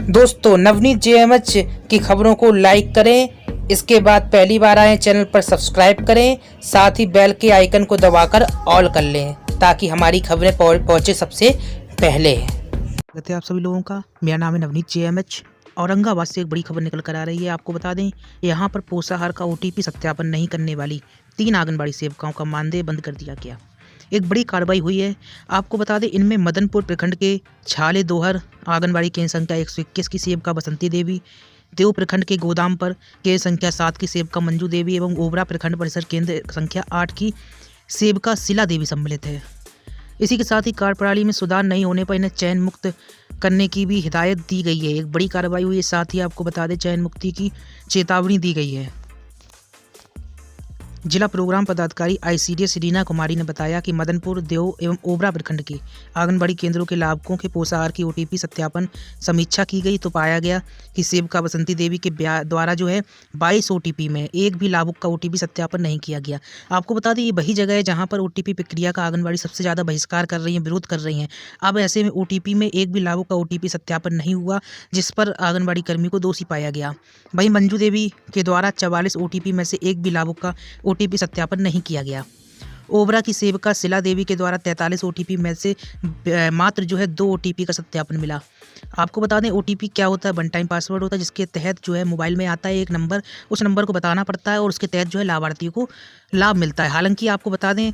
दोस्तों नवनीत जेएमएच की खबरों को लाइक करें। इसके बाद पहली बार आए चैनल पर सब्सक्राइब करें, साथ ही बेल के आइकन को दबाकर ऑल कर लें ताकि हमारी खबरें पहुंचे सबसे पहले। कहते हैं आप सभी लोगों का। मेरा नाम है नवनीत जेएमएच। औरंगाबाद से एक बड़ी खबर निकल कर आ रही है। आपको बता दें, यहाँ पर पोषाहार का ओटीपी सत्यापन नहीं करने वाली 3 आंगनबाड़ी सेविकाओं का मानदेय बंद कर दिया गया। एक बड़ी कार्रवाई हुई है। आपको बता दें, इनमें मदनपुर प्रखंड के छाले दोहर आंगनबाड़ी केंद्र संख्या 121 की सेविका बसंती देवी, देव प्रखंड के गोदाम पर केंद्र संख्या 7 की सेविका मंजू देवी एवं ओबरा प्रखंड परिसर केंद्र संख्या 8 की सेविका शिला देवी सम्मिलित है। इसी के साथ ही कार्यप्रणाली में सुधार नहीं होने पर इन्हें चयन मुक्त करने की भी हिदायत दी गई है। एक बड़ी कार्रवाई हुई है। साथ ही आपको बता दें, चयन मुक्ति की चेतावनी दी गई है। जिला प्रोग्राम पदाधिकारी आईसीडीएस रीना कुमारी ने बताया कि मदनपुर, देव एवं ओबरा प्रखंड के आंगनबाड़ी केंद्रों के लाभुकों के पोषाहार की ओटीपी सत्यापन समीक्षा की गई तो पाया गया कि सेविका बसंती देवी के द्वारा 22 ओटीपी में एक भी लाभुक का ओटीपी सत्यापन नहीं किया गया। आपको बता दें, ये वही जगह है जहाँ पर ओटीपी प्रक्रिया का आंगनबाड़ी सबसे ज़्यादा बहिष्कार कर रही है, विरोध कर रही हैं। अब ऐसे में ओटीपी में एक भी लाभुक का ओटीपी सत्यापन नहीं हुआ, जिस पर आंगनबाड़ी कर्मी को दोषी पाया गया। वहीं मंजू देवी के द्वारा 44 ओटीपी में से एक भी लाभुक का ओटीपी सत्यापन नहीं किया गया। ओबरा की सेविका शिला देवी के द्वारा 43 ओटीपी में से मात्र 2 ओटीपी का सत्यापन मिला। आपको बता दें, ओटीपी क्या होता है? वन टाइम पासवर्ड होता है, जिसके तहत मोबाइल में आता है एक नंबर, उस नंबर को बताना पड़ता है और उसके तहत लाभार्थी को लाभ मिलता है। हालांकि आपको बता दें,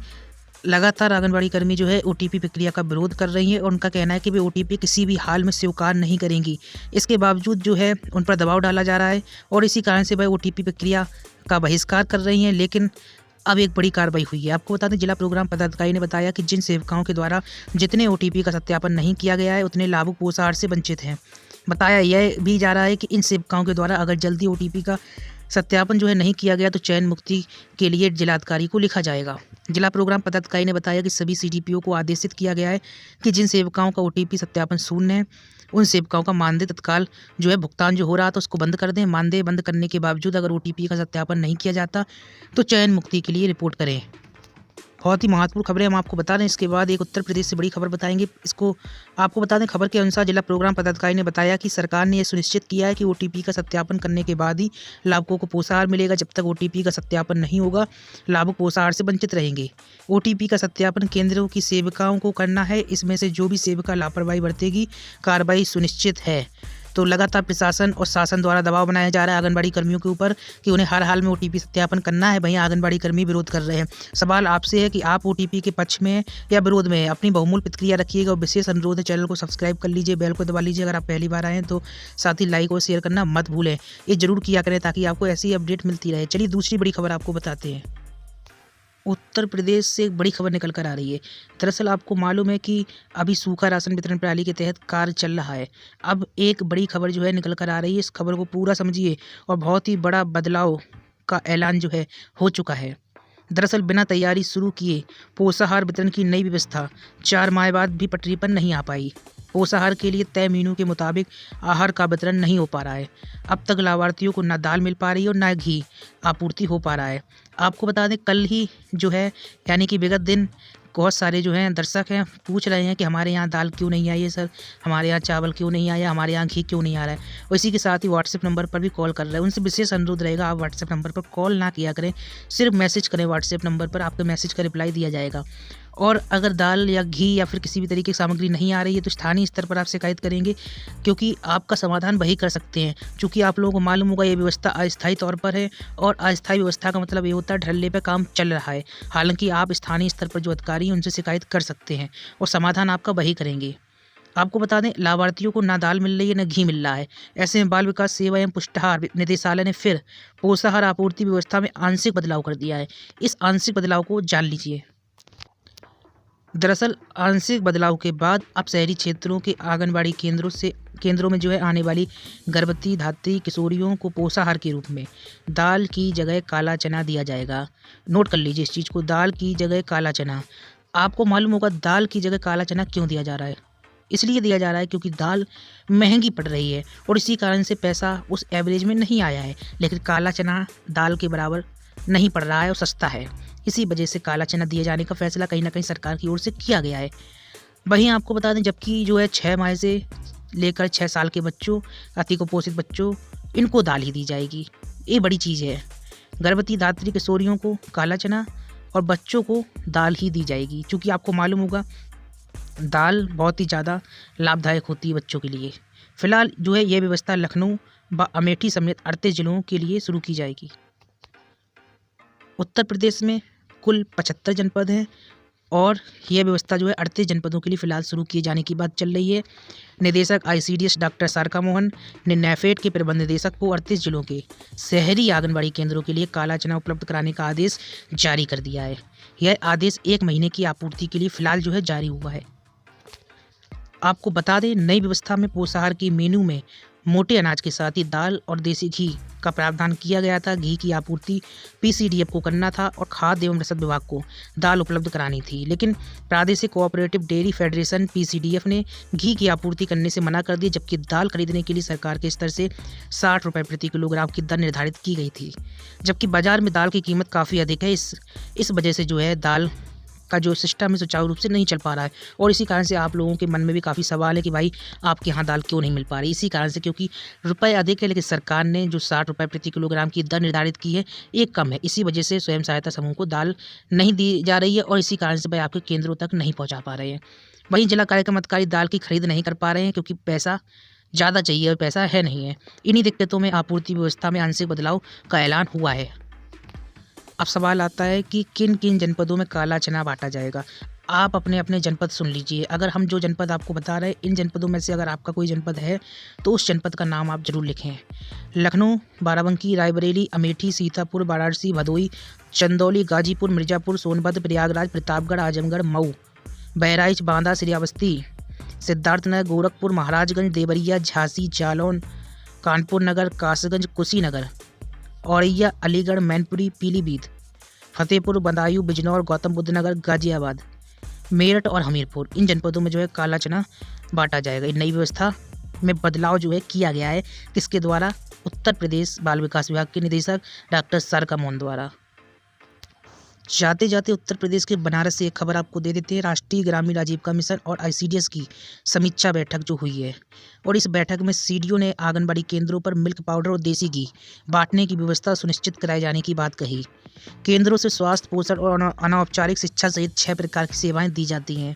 लगातार आंगनबाड़ी कर्मी ओटीपी प्रक्रिया का विरोध कर रही है और उनका कहना है कि वे ओटीपी किसी भी हाल में स्वीकार नहीं करेंगी। इसके बावजूद उन पर दबाव डाला जा रहा है और इसी कारण से वह ओटीपी प्रक्रिया का बहिष्कार कर रही हैं। लेकिन अब एक बड़ी कार्रवाई हुई है। आपको बता दें, जिला प्रोग्राम पदाधिकारी ने बताया कि जिन सेविकाओं के द्वारा जितने ओटीपी का सत्यापन नहीं किया गया है, उतने लाभुक पोषाहार से वंचित हैं। बताया यह भी जा रहा है कि इन सेविकाओं के द्वारा अगर जल्दी ओटीपी का सत्यापन नहीं किया गया तो चयन मुक्ति के लिए जिलाधिकारी को लिखा जाएगा। जिला प्रोग्राम पदाधिकारी ने बताया कि सभी सीडीपीओ को आदेशित किया गया है कि जिन सेविकाओं का ओटीपी सत्यापन शून्य है, उन सेविकाओं का मानदेय तत्काल भुगतान हो रहा था उसको बंद कर दें। मानदेय बंद करने के बावजूद अगर ओटीपी का सत्यापन नहीं किया जाता तो चयन मुक्ति के लिए रिपोर्ट करें। बहुत ही महत्वपूर्ण खबरें हम आपको बता दें। इसके बाद एक उत्तर प्रदेश से बड़ी खबर बताएंगे। इसको आपको बता दें, खबर के अनुसार जिला प्रोग्राम पदाधिकारी ने बताया कि सरकार ने यह सुनिश्चित किया है कि ओटीपी का सत्यापन करने के बाद ही लाभुकों को पोषाहार मिलेगा। जब तक ओटीपी का सत्यापन नहीं होगा, लाभुक पोषाहार से वंचित रहेंगे। ओटीपी का सत्यापन केंद्रों की सेविकाओं को करना है। इसमें से जो भी सेविका लापरवाही बरतेगी, कार्रवाई सुनिश्चित है। तो लगातार प्रशासन और शासन द्वारा दबाव बनाया जा रहा है आंगनबाड़ी कर्मियों के ऊपर कि उन्हें हर हाल में ओटीपी सत्यापन करना है। वहीं आंगनबाड़ी कर्मी विरोध कर रहे हैं। सवाल आपसे है कि आप ओटीपी के पक्ष में हैं या विरोध में हैं? अपनी बहुमूल्य प्रतिक्रिया रखिएगा और विशेष अनुरोध है, चैनल को सब्सक्राइब कर लीजिए, बेल को दबा लीजिए अगर आप पहली बार आए हैं तो। साथ ही लाइक और शेयर करना मत भूलें। ये जरूर किया करें ताकि आपको ऐसी अपडेट मिलती रहे। चलिए दूसरी बड़ी खबर आपको बताते हैं। उत्तर प्रदेश से एक बड़ी खबर निकल कर आ रही है। दरअसल आपको मालूम है कि अभी सूखा राशन वितरण प्रणाली के तहत कार्य चल रहा है। अब एक बड़ी खबर निकल कर आ रही है। इस खबर को पूरा समझिए और बहुत ही बड़ा बदलाव का ऐलान हो चुका है। दरअसल बिना तैयारी शुरू किए पोषाहार वितरण की नई व्यवस्था 4 माह बाद भी पटरी पर नहीं आ पाई। पोषाहार के लिए तय मेनू के मुताबिक आहार का वितरण नहीं हो पा रहा है। अब तक लाभार्थियों को न दाल मिल पा रही है और न घी आपूर्ति हो पा रहा है। आपको बता दें, कल ही यानी कि विगत दिन बहुत सारे दर्शक हैं पूछ रहे हैं कि हमारे यहाँ दाल क्यों नहीं आई है सर, हमारे यहाँ चावल क्यों नहीं आया, हमारे यहाँ घी क्यों नहीं आ रहा है। और इसी के साथ ही व्हाट्सएप नंबर पर भी कॉल कर रहे हैं। उनसे विशेष अनुरोध रहेगा, आप व्हाट्सएप नंबर पर कॉल ना किया करें, सिर्फ मैसेज करें। व्हाट्सएप नंबर पर आपके मैसेज का रिप्लाई दिया जाएगा। और अगर दाल या घी या फिर किसी भी तरीके की सामग्री नहीं आ रही है तो स्थानीय स्तर पर आप शिकायत करेंगे, क्योंकि आपका समाधान वही कर सकते हैं। चूँकि आप लोगों को मालूम होगा ये व्यवस्था अस्थायी तौर पर है और अस्थायी व्यवस्था का मतलब ये होता है ढलने पर काम चल रहा है। हालांकि आप स्थानीय स्तर पर जो अधिकारी हैं उनसे शिकायत कर सकते हैं और समाधान आपका वही करेंगे। आपको बता दें, लाभार्थियों को ना दाल मिल रही है न घी मिल रहा है। ऐसे में बाल विकास सेवा एवं पुष्टाहार निदेशालय ने फिर पोषाहार आपूर्ति व्यवस्था में आंशिक बदलाव कर दिया है। इस आंशिक बदलाव को जान लीजिए। दरअसल आंशिक बदलाव के बाद अब शहरी क्षेत्रों के आंगनबाड़ी केंद्रों में आने वाली गर्भवती धात्री किशोरियों को पोषाहार के रूप में दाल की जगह काला चना दिया जाएगा। नोट कर लीजिए इस चीज़ को, दाल की जगह काला चना। आपको मालूम होगा दाल की जगह काला चना क्यों दिया जा रहा है? इसलिए दिया जा रहा है क्योंकि दाल महंगी पड़ रही है और इसी कारण से पैसा उस एवरेज में नहीं आया है। लेकिन काला चना दाल के बराबर नहीं पड़ रहा है और सस्ता है। इसी वजह से काला चना दिए जाने का फैसला कहीं ना कहीं सरकार की ओर से किया गया है। वहीं आपको बता दें, जबकि 6 माह से लेकर 6 साल के बच्चों, अति कुपोषित बच्चों, इनको दाल ही दी जाएगी। ये बड़ी चीज़ है। गर्भवती धात्री किशोरियों को काला चना और बच्चों को दाल ही दी जाएगी, क्योंकि आपको मालूम होगा दाल बहुत ही ज़्यादा लाभदायक होती है बच्चों के लिए। फिलहाल जो है ये व्यवस्था लखनऊ व अमेठी समेत 38 जिलों के लिए शुरू की जाएगी। उत्तर प्रदेश में कुल 75 जनपद हैं और यह व्यवस्था जो है 38 जनपदों के लिए फ़िलहाल शुरू किए जाने की बात चल रही है। निदेशक ICDS डॉक्टर सारका मोहन ने नेफेड के प्रबंध निदेशक को 38 जिलों के शहरी आंगनबाड़ी केंद्रों के लिए काला चना उपलब्ध कराने का आदेश जारी कर दिया है। यह आदेश 1 महीने की आपूर्ति के लिए फ़िलहाल जो है जारी हुआ है। आपको बता दें, नई व्यवस्था में पोषाहार की मेनू में मोटे अनाज के साथ ही दाल और देसी घी का प्रावधान किया गया था। घी की आपूर्ति PCDF को करना था और खाद्य एवं रसद विभाग को दाल उपलब्ध करानी थी, लेकिन प्रादेशिक कोऑपरेटिव डेयरी फेडरेशन PCDF ने घी की आपूर्ति करने से मना कर दिया, जबकि दाल खरीदने के लिए सरकार के स्तर से 60 रुपये प्रति किलोग्राम की दर निर्धारित की गई थी, जबकि बाजार में दाल की कीमत काफ़ी अधिक है। इस वजह से जो है दाल का जो सिस्टम है सुचारू रूप से नहीं चल पा रहा है और इसी कारण से आप लोगों के मन में भी काफ़ी सवाल है कि भाई आपके यहाँ दाल क्यों नहीं मिल पा रही। इसी कारण से, क्योंकि रुपए अधिक है लेकिन सरकार ने जो 60 रुपये प्रति किलोग्राम की दर निर्धारित की है एक कम है। इसी वजह से स्वयं सहायता समूह को दाल नहीं दी जा रही है और इसी कारण से भाई आपके केंद्रों तक नहीं पहुँचा पा रहे हैं। वहीं जिला कार्यक्रम अधिकारी दाल की खरीद नहीं कर पा रहे हैं क्योंकि पैसा ज़्यादा चाहिए और पैसा है नहीं है। इन्हीं दिक्कतों में आपूर्ति व्यवस्था में आंशिक बदलाव का ऐलान हुआ है। अब सवाल आता है कि किन किन जनपदों में काला चना बांटा जाएगा। आप अपने अपने जनपद सुन लीजिए। अगर हम जो जनपद आपको बता रहे हैं, इन जनपदों में से अगर आपका कोई जनपद है तो उस जनपद का नाम आप जरूर लिखें। लखनऊ, बाराबंकी, रायबरेली, अमेठी, सीतापुर, वाराणसी, भदोई, चंदौली, गाजीपुर, मिर्ज़ापुर, सोनभद्र, प्रयागराज, प्रतापगढ़, आजमगढ़, मऊ, बहराइच, बांदा, श्रावस्ती, सिद्धार्थनगर, गोरखपुर, महाराजगंज, देवरिया, झांसी, जालौन, कानपुर नगर, कासगंज, कुशीनगर, औरैया, अलीगढ़, मैनपुरी, पीलीभीत, फतेहपुर, बदायूं, बिजनौर, गौतम बुद्ध नगर, गाजियाबाद, मेरठ और हमीरपुर, इन जनपदों में जो है काला चना बांटा जाएगा। इन नई व्यवस्था में बदलाव जो है किया गया है किसके द्वारा? उत्तर प्रदेश बाल विकास विभाग के निदेशक डॉक्टर सारका मोहन द्वारा। जाते जाते उत्तर प्रदेश के बनारस से एक खबर आपको दे देते हैं। राष्ट्रीय ग्रामीण आजीविका मिशन और ICDS की समीक्षा बैठक जो हुई है और इस बैठक में CDO ने आंगनबाड़ी केंद्रों पर मिल्क पाउडर और देसी घी बांटने की व्यवस्था सुनिश्चित कराए जाने की बात कही। केंद्रों से स्वास्थ्य, पोषण और अनौपचारिक शिक्षा सहित 6 प्रकार की सेवाएं दी जाती हैं।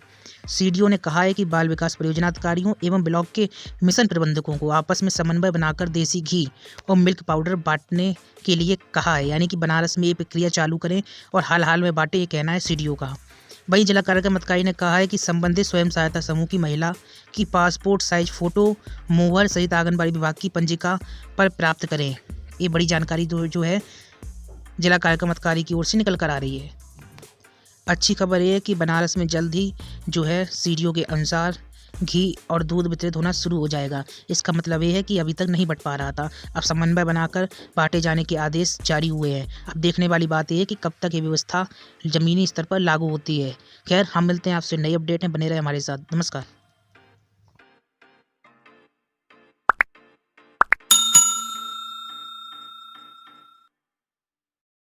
CDO ने कहा है कि बाल विकास परियोजना अधिकारियों एवं ब्लॉक के मिशन प्रबंधकों को आपस में समन्वय बनाकर देसी घी और मिल्क पाउडर बांटने के लिए कहा है, यानी कि बनारस में ये प्रक्रिया चालू करें और हाल में बांटे, ये कहना है CDO का। वहीं जिला कार्यक्रम अधिकारी ने कहा है कि संबंधित स्वयं सहायता समूह की महिला की पासपोर्ट साइज फ़ोटो, मोहर सहित आंगनबाड़ी विभाग की पंजिका पर प्राप्त करें। ये बड़ी जानकारी जो है जिला कार्यक्रम अधिकारी की ओर से निकल कर आ रही है। अच्छी खबर ये है कि बनारस में जल्द ही जो है CDO के अनुसार घी और दूध वितरित होना शुरू हो जाएगा। इसका मतलब ये है कि अभी तक नहीं बंट पा रहा था, अब समन्वय बनाकर बांटे जाने के आदेश जारी हुए हैं। अब देखने वाली बात यह है कि कब तक ये व्यवस्था ज़मीनी स्तर पर लागू होती है। खैर, हम मिलते हैं आपसे नई अपडेट में, बने रहे हमारे साथ। नमस्कार।